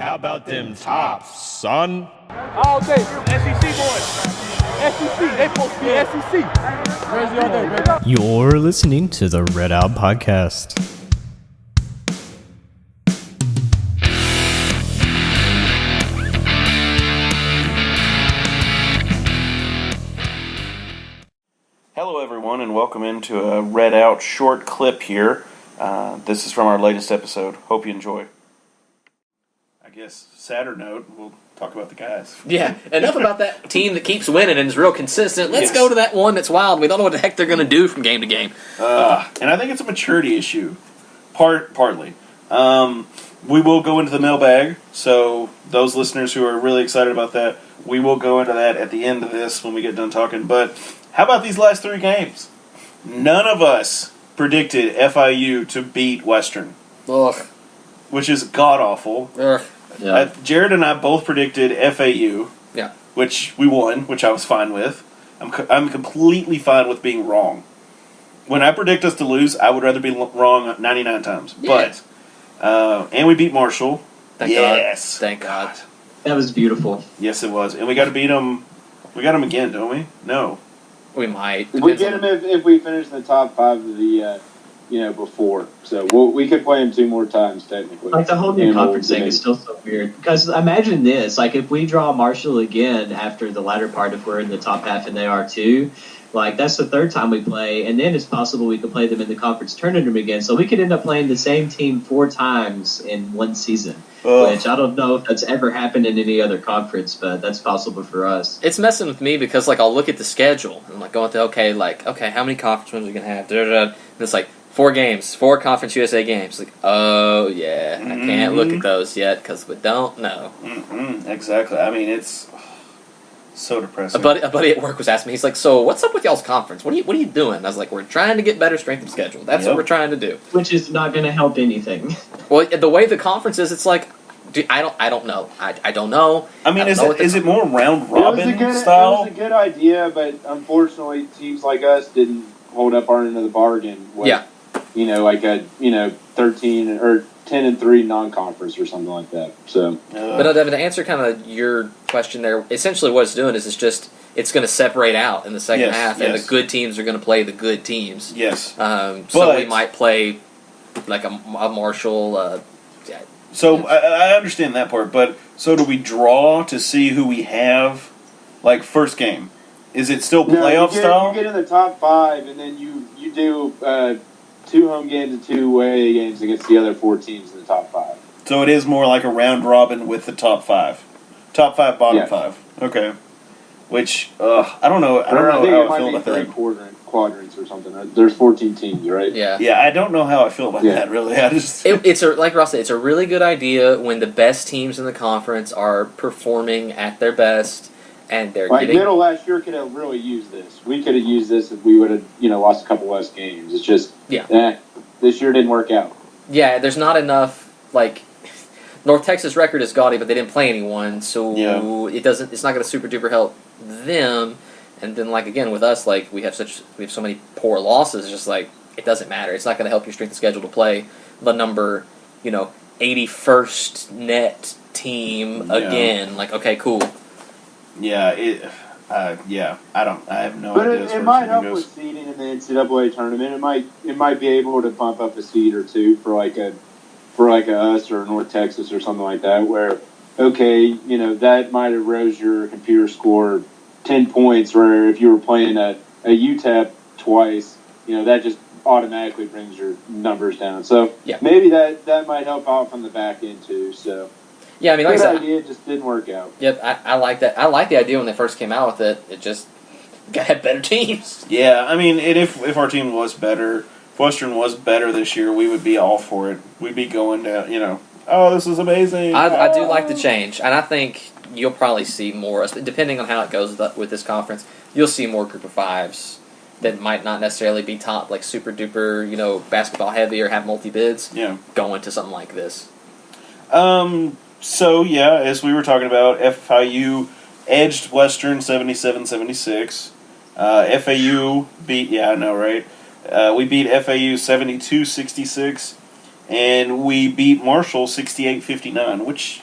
how about them tops, son? All day, SEC boys. SEC, they supposed to be SEC. Jersey all day, baby. You're listening to the Red Out Podcast. Hello everyone and welcome into a Red Out short clip here. This is from our latest episode. Hope you enjoy. I guess, sadder note, we'll talk about the guys. Yeah, enough about that team that keeps winning and is real consistent. Let's Yes. go to that one that's wild. We don't know what the heck they're going to do from game to game. And I think it's a maturity issue, partly. We will go into the mailbag, so those listeners who are really excited about that, we will go into that at the end of this when we get done talking. But how about these last three games? None of us predicted FIU to beat Western, Ugh. which is god-awful. Ugh. Yeah. Jared and I both predicted FAU, Yeah. which we won, which I was fine with. I'm completely fine with being wrong. When I predict us to lose, I would rather be wrong 99 times. Yeah. But, and we beat Marshall. Thank Yes. God. Thank God. That was beautiful. Yes, it was. And we got to beat them. We got them again, don't we? No. We might. We Depends get on- him if we finish in the top five of the, before. So we could play him two more times, technically. Like, the whole new And we'll conference thing debate. is still so weird. Because imagine this, like, if we draw Marshall again after the latter part, if we're in the top half and they are too, like, that's the third time we play, and then it's possible we could play them in the conference tournament again. So we could end up playing the same team 4 times in one season, which I don't know if that's ever happened in any other conference, but that's possible for us. It's messing with me because, like, I'll look at the schedule and, like, going to, okay, how many conference wins are we going to have? And it's like, 4 games, 4 Conference USA games. Like, oh, yeah, I can't look at those yet because we don't know. Exactly. I mean, it's so depressing. A buddy at work was asking me, he's like, so what's up with y'all's conference? What are you doing? And I was like, we're trying to get better strength of schedule. That's what we're trying to do. Which is not going to help anything. Well, the way the conference is, it's like, dude, I don't know. I don't know. I mean, is it more round It robin style? was a good idea, but unfortunately, teams like us didn't hold up our end of the bargain. With, Yeah. Like a 13 or 10-3 non-conference or something like that. So, But to answer kind of your question there, essentially what it's doing is it's going to separate out in the second half, and the good teams are going to play the good teams. Yes. So we might play like a Marshall. So I understand that part, but so do we draw to see who we have, like first game? Is it still playoff style? You get in the top 5, and then you do 2 home games and 2 away games against the other 4 teams in the top 5. So it is more like a round robin with the top 5, bottom 5. Okay. Which I don't know. I don't know think how it I might feel be about that. quadrants or something. There's 14 teams, right? Yeah. Yeah, I don't know how I feel about that. Really, I just Like Ross said, it's a really good idea when the best teams in the conference are performing at their best. And they're Like getting middle last year could have really used this. We could have used this if we would have, lost a couple less games. It's just, this year didn't work out. Yeah, there's not enough, like, North Texas record is gaudy, but they didn't play anyone, so it's not going to super duper help them. And then, like, again, with us, like, we have so many poor losses, just like, it doesn't matter. It's not going to help your strength of schedule to play the number, 81st net team again. Like, okay, cool. I have no But idea. it might help with seeding in the NCAA tournament. It might be able to bump up a seed or two for like a us or North Texas or something like that. Where that might erode your computer score 10 points. Where if you were playing a UTEP twice, that just automatically brings your numbers down. So maybe that might help out from the back end too. So. Yeah, I mean, like good I said, idea, it just didn't work out. Yep, I like that. I like the idea when they first came out with it. It just got better teams. Yeah, I mean, and if our team was better, if Western was better this year, we would be all for it. We'd be going to, oh, this is amazing. I do like the change, and I think you'll probably see more, depending on how it goes with this conference, you'll see more group of 5s that might not necessarily be top, like super duper, basketball heavy or have multi-bids, going to something like this. So, as we were talking about, FIU edged Western 77-76. FAU beat, we beat FAU 72-66, and we beat Marshall 68-59, which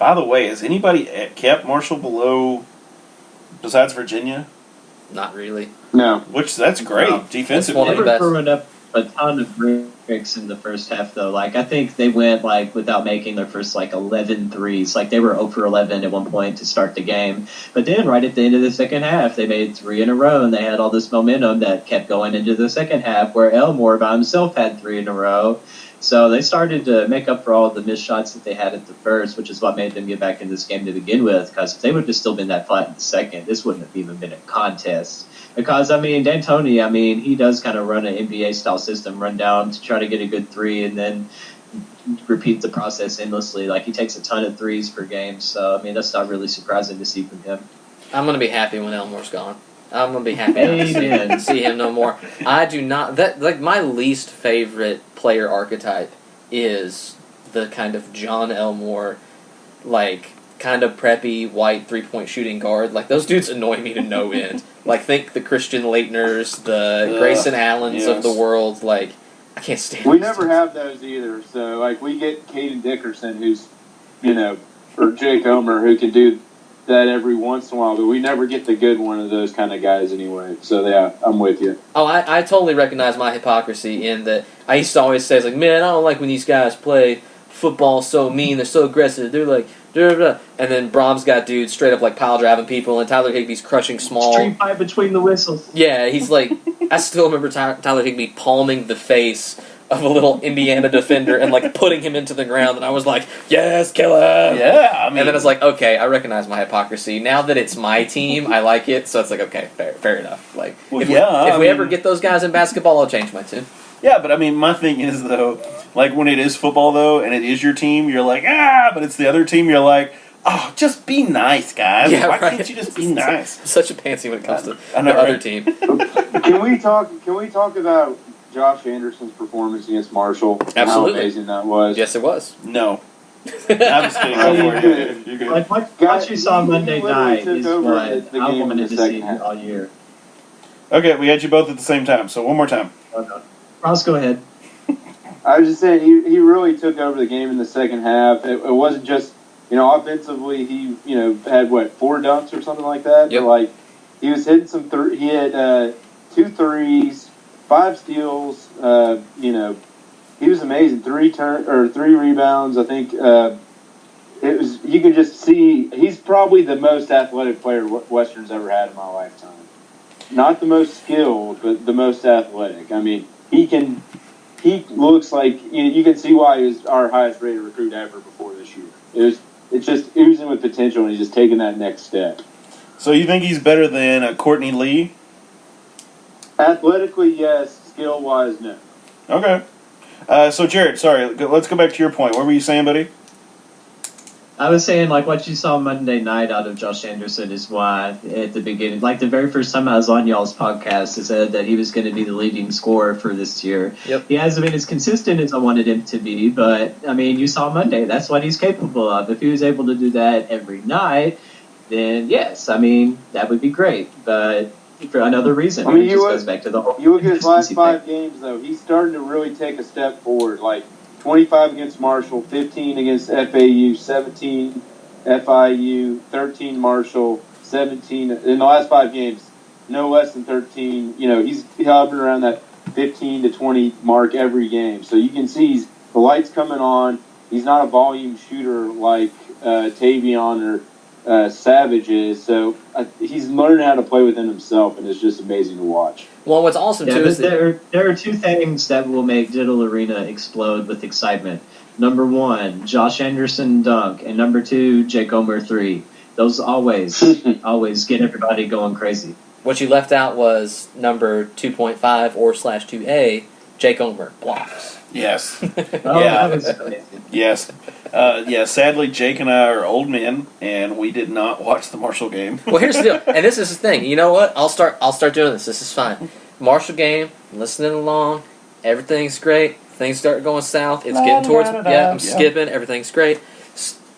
By the way, has anybody kept Marshall below, besides Virginia? Not really. No. Which, that's great, No. defensively. One They of the were best. throwing up a ton of bricks in the first half, though. Like, I think they went, like, without making their first, like, 11 threes. Like, they were 0 for 11 at one point to start the game. But then, right at the end of the second half, they made 3 in a row, and they had all this momentum that kept going into the second half, where Elmore by himself had 3 in a row. So they started to make up for all the missed shots that they had at the first, which is what made them get back in this game to begin with. Because if they would have still been that flat in the second, this wouldn't have even been a contest. Because, I mean, D'Antoni, I mean, he does kind of run an NBA-style system, run down to try to get a good 3 and then repeat the process endlessly. Like, he takes a ton of threes per game. So, I mean, that's not really surprising to see from him. I'm going to be happy when Elmore's gone. I'm going to be happy not to see him no more. I do not... my least favorite player archetype is the kind of John Elmore, like, kind of preppy, white, three-point shooting guard. Like, those dudes annoy me to no end. Like, think the Christian Leitners, the Grayson Allens of the world. Like, I can't stand We these never dudes. have those either. So, like, we get Caden Dickerson, who's, or Jake Omer, who can do that every once in a while, but we never get the good one of those kind of guys anyway. So, yeah, I'm with you. Oh, I totally recognize my hypocrisy in that I used to always say, like, man, I don't like when these guys play football so mean, they're so aggressive, they're like, blah, blah. And then Brahms got dudes straight up like pile driving people, and Tyler Higbee's crushing small. Street fight between the whistles. Yeah, he's like, I still remember Tyler Higbee palming the face of a little Indiana defender and like putting him into the ground, and I was like, yes, kill him. Yeah, I mean, And then I was like, okay, I recognize my hypocrisy. Now that it's my team, I like it, so it's like, okay, fair enough. Like, Well, if yeah, we I ever mean- get those guys in basketball, I'll change my tune. yeah, but I mean, my thing is, though, like, when it is football, though, and it is your team, you're like, but it's the other team, you're like, oh, just be nice, guys. Yeah, Why right. can't you just be nice? Such a pansy when it comes to I know, the other right? team. Can we talk about Josh Anderson's performance against Marshall? And how Absolutely. amazing that was. Yes, it was. No. I'm just kidding. Go for it. You're good. Like, what Guys, you saw he Monday literally night took is over what the I game in wanted the to see second half. all year. Okay, we had you both at the same time, so one more time. Okay. Ross, go ahead. I was just saying, he really took over the game in the second half. It wasn't just, offensively, he, had, 4 dunks or something like that? Yep. But, like, he was hitting some, he had 2 threes, 5 steals, he was amazing. 3 rebounds, I think, it was, you could just see, he's probably the most athletic player Western's ever had in my lifetime. Not the most skilled, but the most athletic. I mean, he looks like, you can see why he was our highest rated recruit ever before this year. It's just oozing with potential, and he's just taking that next step. So you think he's better than Courtney Lee? Athletically, yes. Skill-wise, no. Okay. So Jared, sorry, let's go back to your point. What were you saying, buddy? I was saying, like, what you saw Monday night out of Josh Anderson is why, at the beginning, like, the very first time I was on y'all's podcast, I said that he was going to be the leading scorer for this year. Yep. He hasn't been as consistent as I wanted him to be, but, I mean, you saw Monday. That's what he's capable of. If he was able to do that every night, then, yes, I mean, that would be great. But for another reason, I mean, it just goes back to the whole You look at his last consistency 5 thing. games, though, he's starting to really take a step forward. Like, 25 against Marshall, 15 against FAU, 17 FIU, 13 Marshall, 17 in the last 5 games, no less than 13. He's hovering around that 15 to 20 mark every game. So you can see the lights coming on. He's not a volume shooter like Tavion or Savage is. So he's learning how to play within himself, and it's just amazing to watch. Well, what's awesome, Yeah, too, but is that there are 2 things that will make Diddle Arena explode with excitement. Number 1, Josh Anderson dunk, and number 2, Jake Omer 3. Those always get everybody going crazy. what you left out was number 2.5 or /2A, Jake Omer blocks. Yes. Oh, Yeah. that was amazing. Yes. Sadly, Jake and I are old men, and we did not watch the Marshall game. Well, here's the deal, and this is the thing. You know what? I'll start doing this. This is fine. Marshall game, listening along, everything's great. Things start going south. It's getting towards I'm skipping. Everything's great.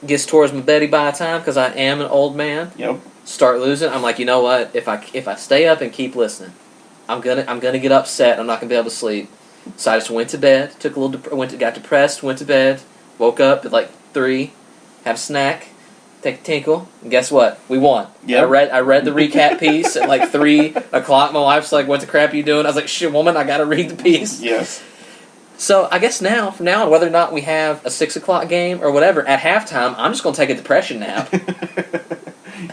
Gets towards my Betty by time because I am an old man. Yep. Start losing. I'm like, you know what? If I stay up and keep listening, I'm gonna get upset. I'm not gonna be able to sleep. So I just went to bed. Got depressed. Went to bed. Woke up at like 3. Have a snack. take a tinkle, and guess what? We won. Yep. I read the recap piece at like 3 o'clock. My wife's like, "What the crap are you doing?" I was like, "Shit, woman, I gotta read the piece." Yes. So I guess now, from now on, whether or not we have a 6 o'clock game or whatever, at halftime, I'm just gonna take a depression nap.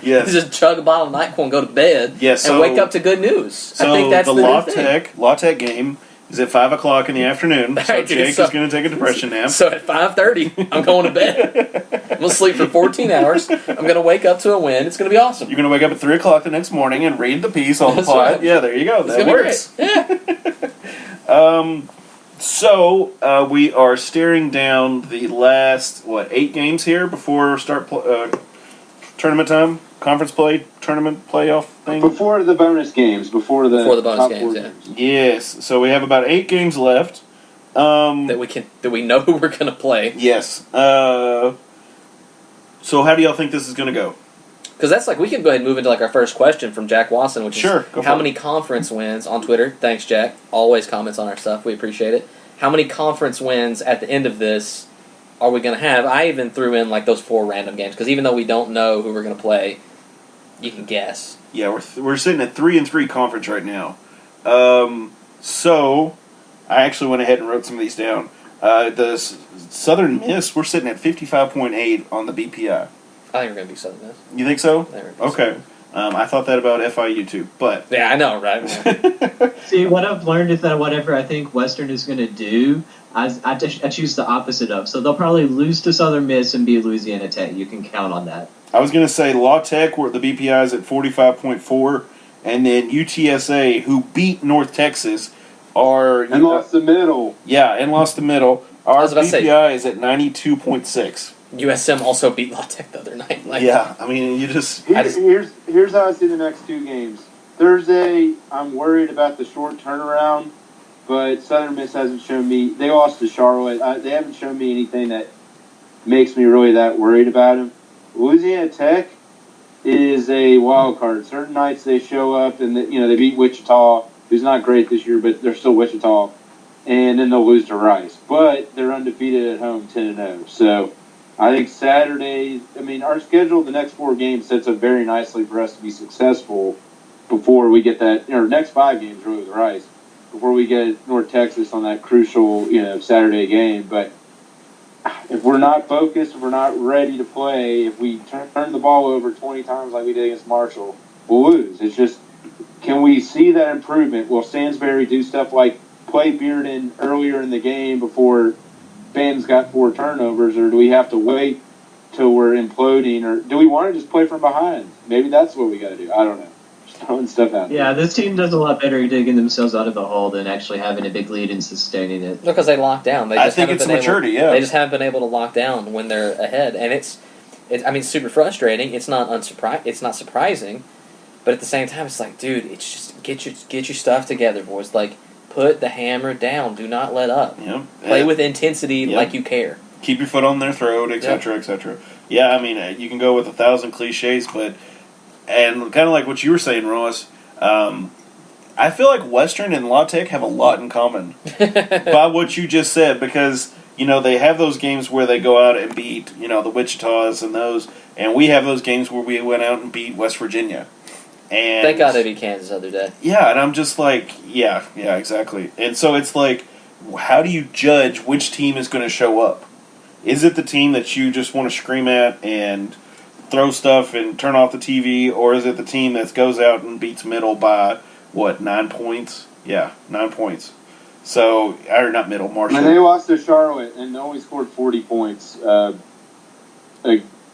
Yes. Just chug a bottle of NyQuil and go to bed. Yes, and so- wake up to good news. So I think that's the the new thing. La Tech game is at 5 o'clock in the afternoon. So Alright, dude, Jake so- is going to take a depression nap. So at 5:30, I'm going to bed. I'm gonna sleep for 14 hours. I'm gonna wake up to a win. It's gonna be awesome. You're going to wake up at 3 o'clock the next morning and read the piece on the That's pod. right. Yeah, there you go. It's That gonna works. be great. Yeah. So we are staring down the last 8 games here before tournament time, conference play, tournament playoff thing. Before the bonus games, before the bonus top games, 4 yeah. games. Yes. So we have about 8 games left. That we know who we're gonna play. Yes. So how do y'all think this is going to go? Because that's like, we can go ahead and move into like our first question from Jack Watson, which Sure, is go for how it. many conference wins on Twitter? Thanks, Jack. Always comments on our stuff. We appreciate it. How many conference wins at the end of this are we going to have? I even threw in like those 4 random games because even though we don't know who we're going to play, you can guess. Yeah, we're sitting at 3-3 conference right now. So I actually went ahead and wrote some of these down. The Southern Miss, we're sitting at 55.8 on the BPI. I think we're going to be Southern Miss. You think so? I think we're gonna be Okay. Southern. I thought that about FIU too, but Yeah, I know, right? See, what I've learned is that whatever I think Western is going to do, I choose the opposite of. So they'll probably lose to Southern Miss and beat Louisiana Tech. You can count on that. I was going to say La Tech, where the BPI is at 45.4, and then UTSA, who beat North Texas, are And lost the middle. and lost the middle. Our was about to say- BPI is at 92.6. USM also beat La Tech the other night. Like, Yeah, I mean, you just Here's how I see the next 2 games. Thursday, I'm worried about the short turnaround, but Southern Miss hasn't shown me. They lost to Charlotte. They haven't shown me anything that makes me really that worried about them. Louisiana Tech is a wild card. Certain nights they show up and they beat Wichita, who's not great this year, but they're still Wichita, and then they'll lose to Rice. But they're undefeated at home, 10-0. So I think Saturday, our schedule, the next 4 games sets up very nicely for us to be successful before we get that, next 5 games really with Rice, before we get North Texas on that crucial, Saturday game. But if we're not focused, if we're not ready to play, if we turn the ball over 20 times like we did against Marshall, we'll lose. It's just, can we see that improvement? Will Stansbury do stuff like play Bearden earlier in the game before Ben's got 4 turnovers, or do we have to wait till we're imploding, or do we want to just play from behind? Maybe that's what we got to do. I don't know. Just throwing stuff out there. Yeah, this team does a lot better digging themselves out of the hole than actually having a big lead and sustaining it. because they lock down. They I just think haven't it's been maturity, able, yeah. They just haven't been able to lock down when they're ahead, and it's super frustrating. It's not It's not surprising, but at the same time, it's like, dude, it's just get your stuff together, boys. Like, put the hammer down. Do not let up. Yep. Play with intensity, like you care. Keep your foot on their throat, etc., etc. Yeah, I mean, you can go with 1,000 cliches, and kind of like what you were saying, Ross, I feel like Western and La Tech have a lot in common by what you just said, because, they have those games where they go out and beat, the Wichitas and those, and we have those games where we went out and beat West Virginia. And Thank God they beat Kansas the other day. yeah, and I'm just like, yeah, exactly. And so it's like, how do you judge which team is going to show up? Is it the team that you just want to scream at and throw stuff and turn off the TV, or is it the team that goes out and beats Middle by, 9 points? Yeah, 9 points. So, or not Middle, Marshall. And they lost to Charlotte and only scored 40 points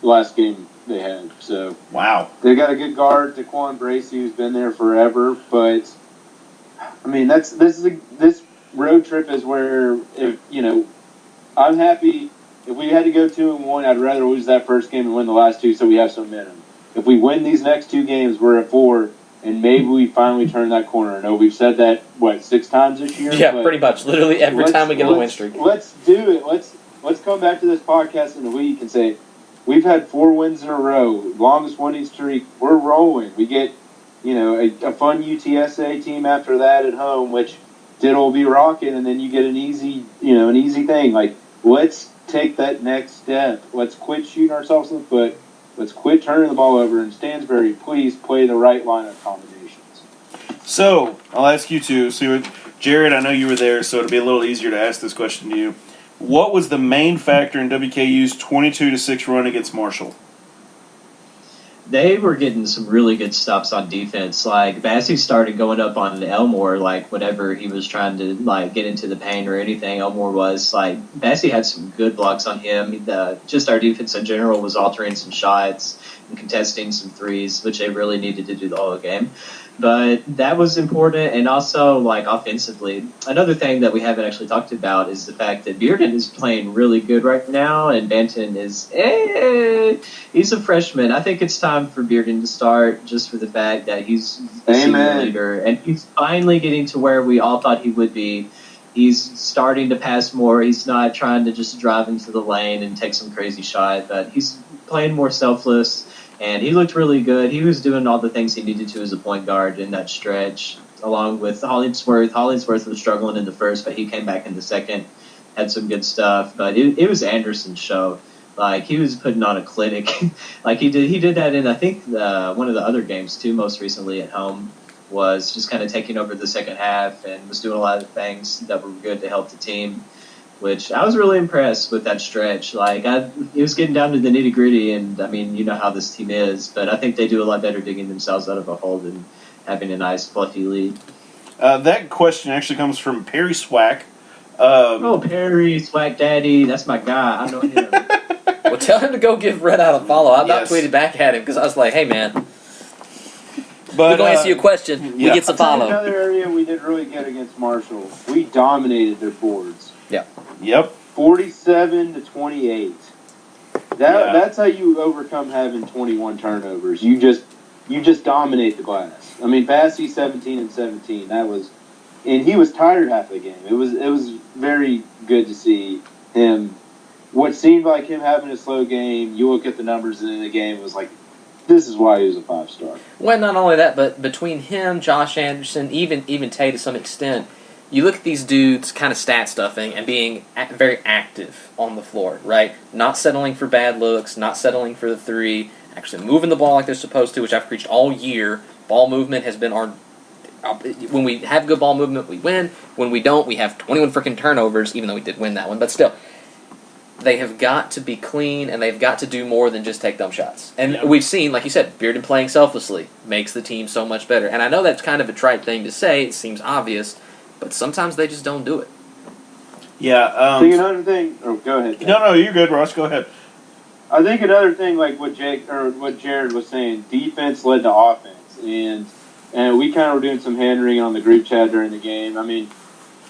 last game they had. So Wow. they got a good guard, Daquan Bracey, who's been there forever. But this road trip is where, I'm happy. If we had to go 2-1, I'd rather lose that first game and win the last 2, so we have some momentum. If we win these next 2 games, we're at 4, and maybe we finally turn that corner. I know we've said that 6 times this year. Yeah, but pretty much. Literally every time we get a win streak. Let's do it. Let's come back to this podcast in a week and say we've had 4 wins in a row, longest winning streak. We're rolling. We get a fun UTSA team after that at home, which will be rocking, and then you get an easy thing. Like, let's take that next step. Let's quit shooting ourselves in the foot. Let's quit turning the ball over. And Stansbury, please play the right lineup combinations. So, I'll ask you two. So, Jared, I know you were there, so it'll be a little easier to ask this question to you. What was the main factor in WKU's 22-6 run against Marshall? They were getting some really good stops on defense. Like, Bassey started going up on Elmore, like, whenever he was trying to, like, get into the paint or anything, Elmore was. Like, Bassey had some good blocks on him. Just our defense in general was altering some shots and contesting some threes, which they really needed to do the whole game. But that was important, and also, like, offensively. Another thing that we haven't actually talked about is the fact that Bearden is playing really good right now, and Banton is, he's a freshman. I think it's time for Bearden to start, just for the fact that he's a senior leader, and he's finally getting to where we all thought he would be. He's starting to pass more. He's not trying to just drive into the lane and take some crazy shot, but he's playing more selfless. And he looked really good. He was doing all the things he needed to as a point guard in that stretch, along with Hollingsworth. Hollingsworth was struggling in the first, but he came back in the second, had some good stuff. But it was Anderson's show. Like, he was putting on a clinic. Like, he did that in, I think, one of the other games, too, most recently at home, was just kind of taking over the second half and was doing a lot of things that were good to help the team, which I was really impressed with that stretch. Like, it was getting down to the nitty-gritty, and, I mean, you know how this team is, but I think they do a lot better digging themselves out of a hole than having a nice, fluffy lead. That question actually comes from Perry Swack. Perry, Swack Daddy, that's my guy. I know him. Well, tell him to go give Red Out a follow. I about Yes. tweeted back at him because I was like, hey, man, But, we're going to answer your question. We get some follow. Another area we did really good against Marshall. We dominated their boards. Yep. 47-28. That's how you overcome having 21 turnovers. You just dominate the glass. I mean, Bassey 17-17. And he was tired half the game. It was very good to see him. What seemed like him having a slow game, you look at the numbers in the game, it was like, this is why he was a 5-star. Well, not only that, but between him, Josh Anderson, even Tay to some extent, you look at these dudes kind of stat stuffing and being very active on the floor, right? Not settling for bad looks, not settling for the three, actually moving the ball like they're supposed to, which I've preached all year. Ball movement has been our... When we have good ball movement, we win. When we don't, we have 21 freaking turnovers, even though we did win that one. But still, they have got to be clean, and they've got to do more than just take dumb shots. And we've seen, like you said, Bearden playing selflessly makes the team so much better. And I know that's kind of a trite thing to say. It seems obvious. But sometimes they just don't do it. Yeah. I think another thing. Oh, go ahead. No, you're good, Ross. Go ahead. I think another thing, like what Jared was saying, defense led to offense, and we kind of were doing some hand-wringing on the group chat during the game. I mean,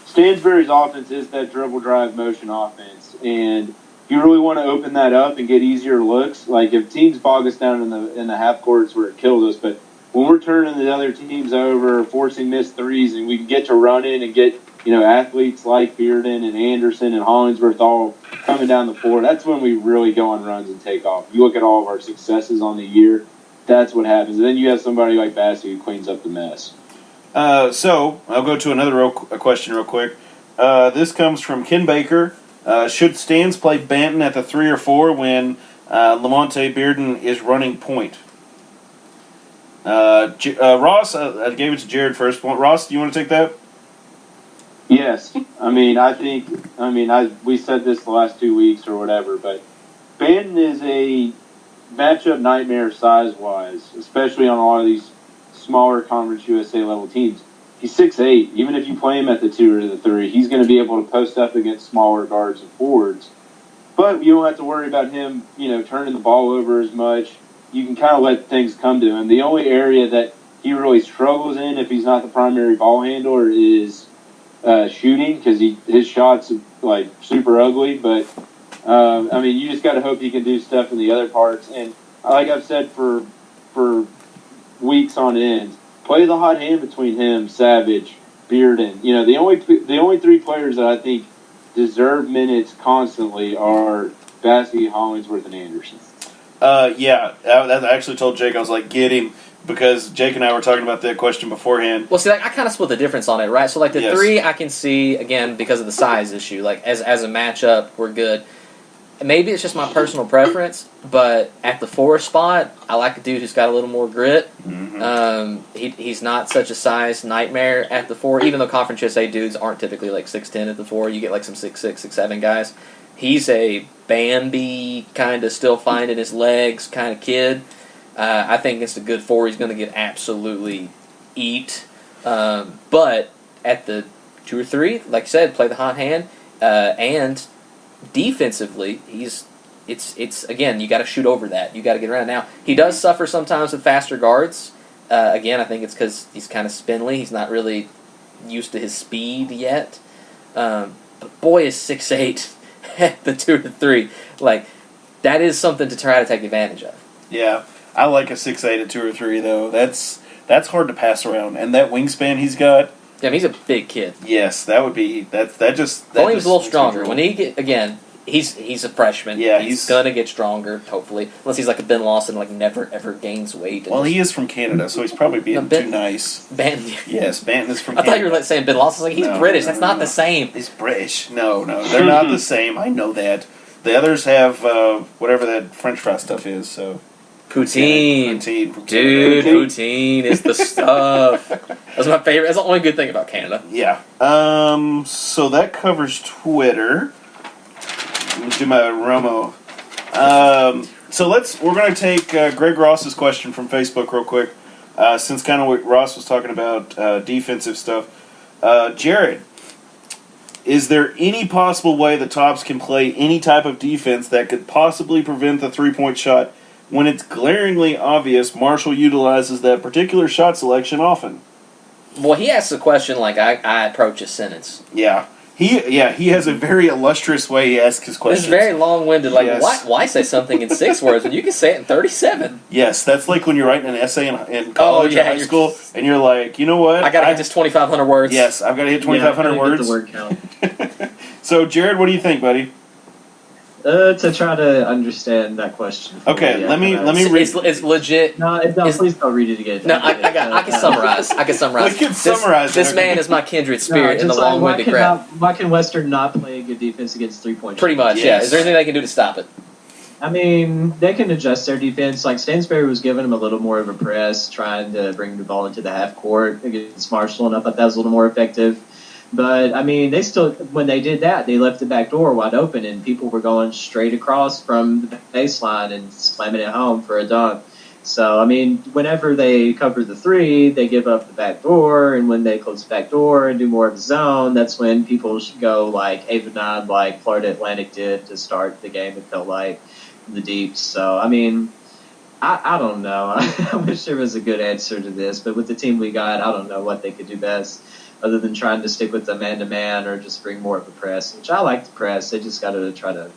Stansbury's offense is that dribble drive motion offense, and if you really want to open that up and get easier looks, like if teams bog us down in the half courts where it kills us, but when we're turning the other teams over, forcing missed threes, and we can get to run in and get, athletes like Bearden and Anderson and Hollingsworth all coming down the floor, that's when we really go on runs and take off. You look at all of our successes on the year, that's what happens. And then you have somebody like Bassey who cleans up the mess. So, I'll go to another question real quick. This comes from Ken Baker. Should Stans play Banton at the 3 or 4 when Lamonte Bearden is running point? Ross, I gave it to Jared first. Ross, do you want to take that? Yes. We said this the last 2 weeks or whatever, but Banton is a matchup nightmare size-wise, especially on a lot of these smaller Conference USA level teams. He's 6'8". Even if you play him at the 2 or the 3, he's going to be able to post up against smaller guards and forwards. But you don't have to worry about him, turning the ball over as much. You can kind of let things come to him. The only area that he really struggles in, if he's not the primary ball handler, is shooting, because his shots are super ugly. But you just got to hope he can do stuff in the other parts. And like I've said for weeks on end, play the hot hand between him, Savage, Bearden. The only 3 players that I think deserve minutes constantly are Bassey, Hollingsworth, and Anderson. I actually told Jake, I was like, get him, because Jake and I were talking about that question beforehand. Well, see, I kind of split the difference on it, right? So, the 3 I can see, again, because of the size issue. As a matchup, we're good. maybe it's just my personal preference, but at the 4 spot, I like a dude who's got a little more grit. He's not such a size nightmare at the 4, even though Conference USA dudes aren't typically like 6'10" at the 4. You get like some 6'6", 6'7" guys. He's a Bambi, kind of still finding his legs kind of kid. I think against a good 4, he's going to get absolutely eat. But at the 2 or 3, like you said, play the hot hand, and defensively, it's again, you got to shoot over that. You got to get around. Now, he does suffer sometimes with faster guards. Again, I think it's because he's kind of spindly. He's not really used to his speed yet. But boy, is 6'8" at the 2 or 3. Like, that is something to try to take advantage of. Yeah, I like a 6'8" at 2 or 3 though. That's hard to pass around, and that wingspan he's got. Yeah, I mean, he's a big kid. Yes, that would be that. Just only he was a little stronger. When he he's a freshman. Yeah, he's gonna get stronger, hopefully. Unless he's like a Ben Lawson, like never ever gains weight. Well, he is from Canada, so he's probably being too nice. Banton. Yes, Banton is from I Canada. thought you were saying Ben Lawson. Like, he's British. That's not the same. He's British. No, they're not the same. I know that. The others have whatever that French fry stuff is. So poutine, dude, poutine is the stuff. That's my favorite. That's the only good thing about Canada. Yeah. So that covers Twitter. Let me do my Romo. So we're going to take Greg Ross's question from Facebook real quick, since kind of what Ross was talking about defensive stuff. Jared, is there any possible way the Tops can play any type of defense that could possibly prevent the 3-point shot when it's glaringly obvious Marshall utilizes that particular shot selection often? Well, he asks a question like I approach a sentence. Yeah. He has a very illustrious way he asks his questions. It's very long-winded. Like, yes. why say something in 6 words when you can say it in 37? Yes, that's like when you're writing an essay in college or high school, and you're like, you know what? I got to hit this 2,500 words. Yes, I've got to hit 2,500 words. The word count. So, Jared, what do you think, buddy? To try to understand that question. Okay, let me read. It's legit. No, please don't read it again. No, I can summarize. I can summarize. We can summarize. This man is my kindred spirit in the long-winded crap. Why can Western not play good defense against 3-point? Pretty much, yes. Yeah. Is there anything they can do to stop it? I mean, they can adjust their defense. Like, Stansbury was giving them a little more of a press, trying to bring the ball into the half court against Marshall, and I thought that was a little more effective. But, I mean, they still, when they did that, they left the back door wide open, and people were going straight across from the baseline and slamming it home for a dunk. So, I mean, whenever they cover the 3, they give up the back door, and when they close the back door and do more of the zone, that's when people should go, like, 8-9, like Florida Atlantic did to start the game, it felt like, in the deep. So, I mean, I don't know. I wish there was a good answer to this, but with the team we got, I don't know what they could do best, other than trying to stick with the man-to-man or just bring more of a press, which I like the press. They just got to try to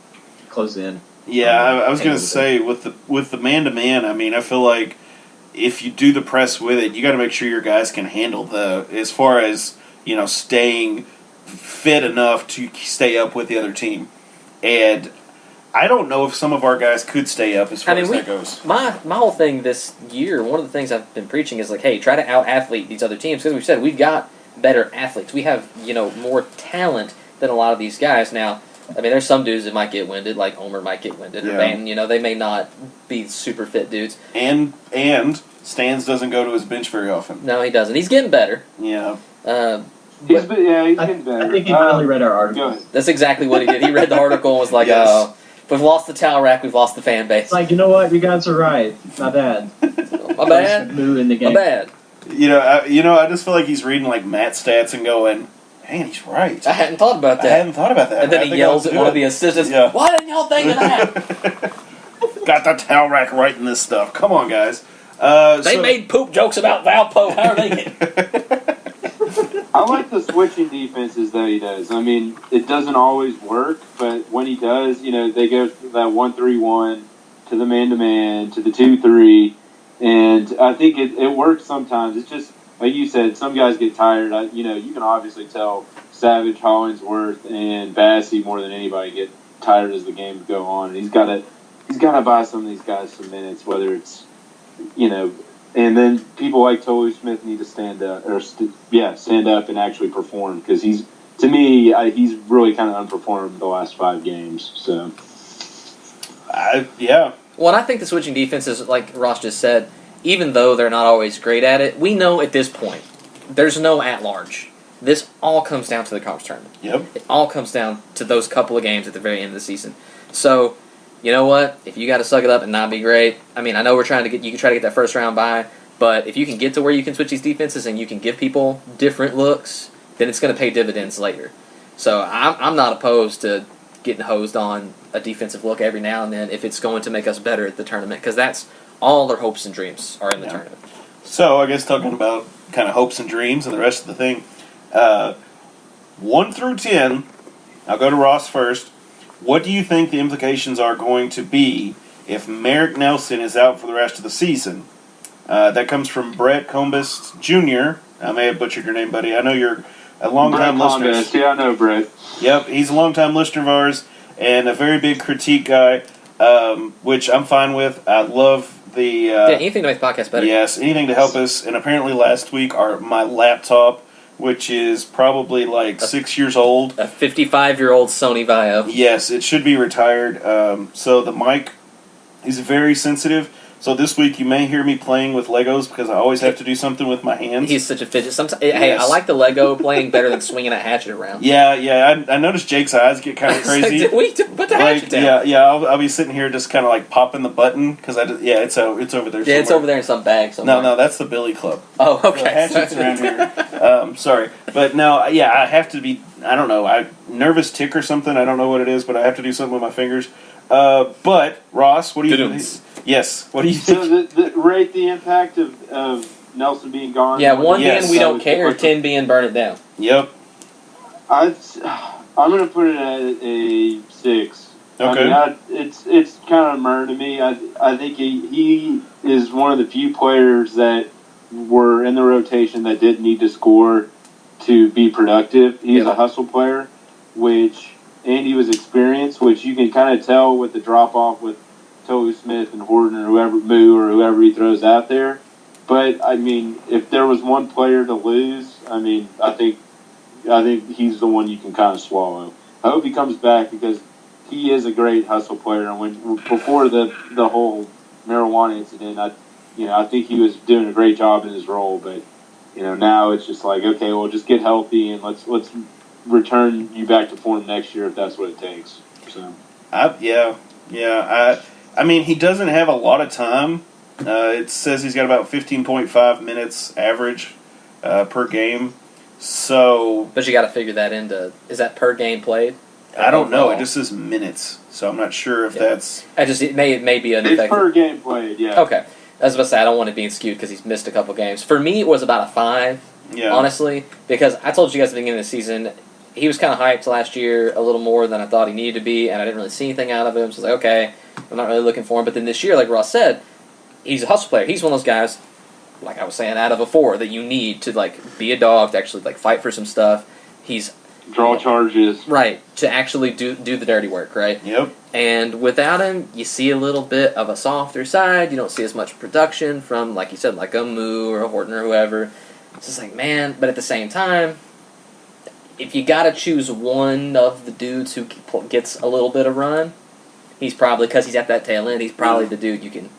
close in. Yeah, I was going to say, with the man-to-man, I mean, I feel like if you do the press with it, you got to make sure your guys can handle as far as, staying fit enough to stay up with the other team. And I don't know if some of our guys could stay up as far as that goes. My whole thing this year, one of the things I've been preaching is like, hey, try to out-athlete these other teams, because we've said we've got better athletes. We have, more talent than a lot of these guys. Now, I mean, there's some dudes that might get winded, like Omer might get winded, or Banton, they may not be super fit dudes. And Stans doesn't go to his bench very often. No, he doesn't. He's getting better. Yeah. He's getting better. I think he finally read our article. That's exactly what he did. He read the article and was like, yes. Oh, if we've lost the towel rack, we've lost the fan base. It's like, you know what? You guys are right. My bad. My bad. In the game. My bad. I just feel like he's reading like Matt stats and going, man, he's right. I hadn't thought about that. I hadn't thought about that. And then he yells at one of the assistants, Why didn't y'all think of that? Got the towel rack right in this stuff. Come on, guys. They made poop jokes about Valpo. How are they getting? I like the switching defenses that he does. I mean, it doesn't always work, but when he does, they go from that 1-3-1 to the man-to-man to the 2-3, and I think it works sometimes. It's just, like you said, some guys get tired. You can obviously tell Savage, Hollingsworth, and Bassey more than anybody get tired as the games go on. And he's got to buy some of these guys some minutes, whether it's, and then people like Tolu Smith need to stand up and actually perform, because he's really kind of underperformed the last 5 games. So Yeah. Well, and I think the switching defenses, like Ross just said, even though they're not always great at it, we know at this point there's no at-large. This all comes down to the conference tournament. Yep. It all comes down to those couple of games at the very end of the season. So, you know what? If you got to suck it up and not be great, I mean, I know you can try to get that first round bye, but if you can get to where you can switch these defenses and you can give people different looks, then it's going to pay dividends later. So I'm not opposed to getting hosed on a defensive look every now and then if it's going to make us better at the tournament, because that's all their hopes and dreams are in the tournament. So I guess talking about kind of hopes and dreams and the rest of the thing, 1 through 10, I'll go to Ross first. What do you think the implications are going to be if Merrick Nelson is out for the rest of the season? That comes from Brett Combus Jr. I may have butchered your name, buddy. I know you're a long-time listener. Yeah, I know Brett. Yep, he's a long-time listener of ours and a very big critique guy, which I'm fine with. I love the... anything to make the podcast better. Yes, anything to help us. And apparently last week, my laptop, which is probably like 6 years old. A 55-year-old Sony Vaio. Yes, it should be retired. So the mic is very sensitive. So this week you may hear me playing with Legos because I always have to do something with my hands. He's such a fidget. Hey, I like the Lego playing better than swinging a hatchet around. Yeah. I noticed Jake's eyes get kind of crazy. Put the hatchet down. Yeah. I'll be sitting here just kind of like popping the button because it's over there. Somewhere. Yeah, it's over there in some bag somewhere. No, that's the Billy Club. Oh, okay. The hatchet's around here. Sorry, but no, yeah, I have to be. I don't know. Nervous tick or something. I don't know what it is, but I have to do something with my fingers. But Ross, what do you think? Yes, what do you think? So rate the impact of Nelson being gone. Yeah, 1 Yes. being we don't care, 10 being burn it down. Yep. I'm going to put it at a 6. Okay. I mean, it's kind of a murder to me. I think he is one of the few players that were in the rotation that didn't need to score to be productive. He's a hustle player, and he was experienced, which you can kind of tell with the drop off with Toby Smith and Horton or whoever he throws out there. But I mean, if there was one player to lose, I mean, I think he's the one you can kind of swallow. I hope he comes back because he is a great hustle player. And before the whole marijuana incident, I think he was doing a great job in his role. But now it's just like, okay, well, just get healthy and let's return you back to form next year if that's what it takes. So, I mean, he doesn't have a lot of time. It says he's got about 15.5 minutes average per game. So, but you got to figure that into. Is that per game played? I don't know. It just says minutes, so I'm not sure if that's. It may be an. It's per game played. Yeah. Okay. I was about to say I don't want it being skewed because he's missed a couple games. For me, it was about a 5. Yeah. Honestly, because I told you guys at the beginning of the season, he was kind of hyped last year a little more than I thought he needed to be, and I didn't really see anything out of him. So I was like, okay, I'm not really looking for him. But then this year, like Ross said, he's a hustle player. He's one of those guys, like I was saying, out of a 4 that you need to like be a dog to actually like fight for some stuff. He's draw charges, right, to actually do the dirty work, right? Yep. And without him, you see a little bit of a softer side. You don't see as much production from, like you said, like a Moo or a Horton or whoever. It's just like, man, but at the same time, if you got to choose one of the dudes who gets a little bit of run, he's probably, because he's at that tail end, he's probably the dude you can,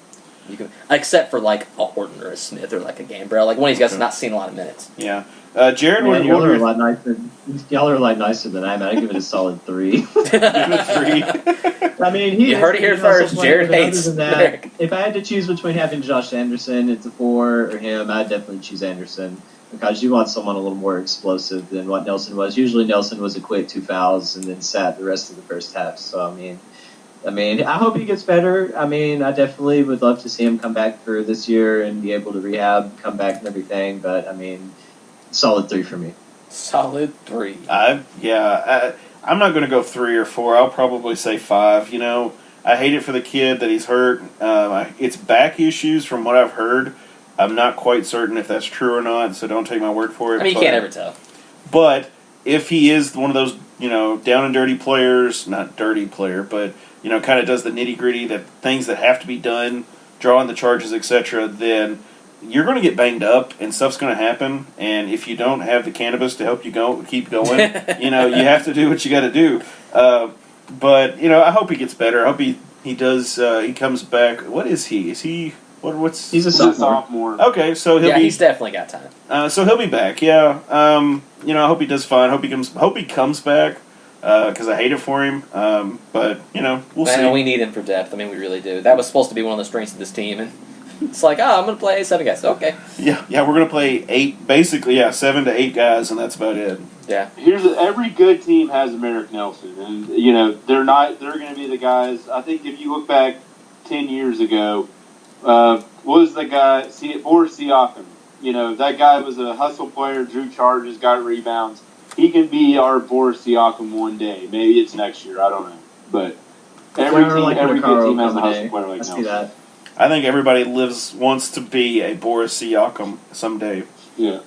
except for like a Horton or a Smith or like a Gambrell, like one of these guys that's not seen a lot of minutes. Yeah. Jared, what y'all are a lot nicer. Y'all are a lot nicer than I am. I give it a solid 3. Give it 3. I mean, you heard it here first. Jared hates that. If I had to choose between having Josh Anderson at the 4 or him, I'd definitely choose Anderson because you want someone a little more explosive than what Nelson was. Usually, Nelson was a quick 2 fouls and then sat the rest of the first half. So, I mean, I hope he gets better. I mean, I definitely would love to see him come back for this year and be able to rehab, come back and everything. But I mean, solid 3 for me. Solid 3. I'm not going to go 3 or 4. I'll probably say 5. I hate it for the kid that he's hurt. It's back issues from what I've heard. I'm not quite certain if that's true or not, so don't take my word for it. I mean, you can't ever tell. But if he is one of those, down and dirty players, not dirty player, but, kind of does the nitty-gritty, that things that have to be done, drawing the charges, etc., then you're going to get banged up and stuff's going to happen. And if you don't have the cannabis to help you keep going, you have to do what you got to do. But I hope he gets better. I hope he He does. He comes back. What is he? Is he? What's? He's a He's a sophomore. sophomore. Okay, so he'll Yeah, be. he's definitely got time. So he'll be back. Yeah. I hope he does fine. Hope he comes back. Because I hate it for him. But we'll see. We need him for depth. I mean, we really do. That was supposed to be one of the strengths of this team, and it's like, I'm going to play 7 guys. Okay. Yeah. We're gonna play 8. Basically, 7 to 8 guys, and that's about it. Yeah. Every good team has a Merrick Nelson, and they're going to be the guys. I think if you look back 10 years ago, what was the guy? Boris Siakam. That guy was a hustle player, drew charges, got rebounds. He can be our Boris Siakam one day. Maybe it's next year. I don't know, but every good team has a hustle player like Nelson. That. I think everybody wants to be a Boris Siakam someday. Yeah.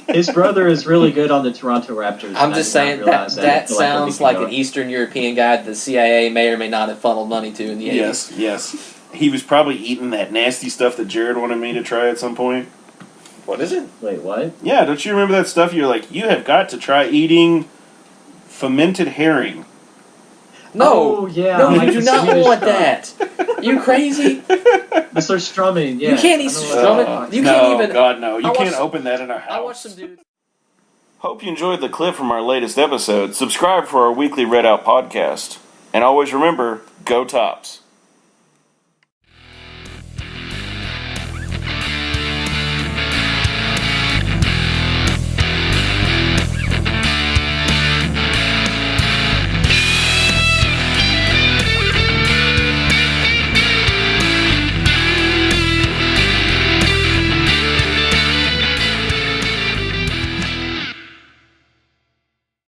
His brother is really good on the Toronto Raptors. I'm just saying that sounds like an Eastern European guy that the CIA may or may not have funneled money to in the 80s. Yes. He was probably eating that nasty stuff that Jared wanted me to try at some point. What is it? Wait, what? Yeah, don't you remember that stuff? You're like, you have got to try eating fermented herring. No, Oh, yeah. no, like you do the not Swedish want stuff. that. You crazy? Mr. Strumming, yeah. You can't eat strumming. You can't even. God, no. You I can't watched- open that in our house. I watched some dudes. Hope you enjoyed the clip from our latest episode. Subscribe for our weekly Red Out podcast. And always remember, go Tops.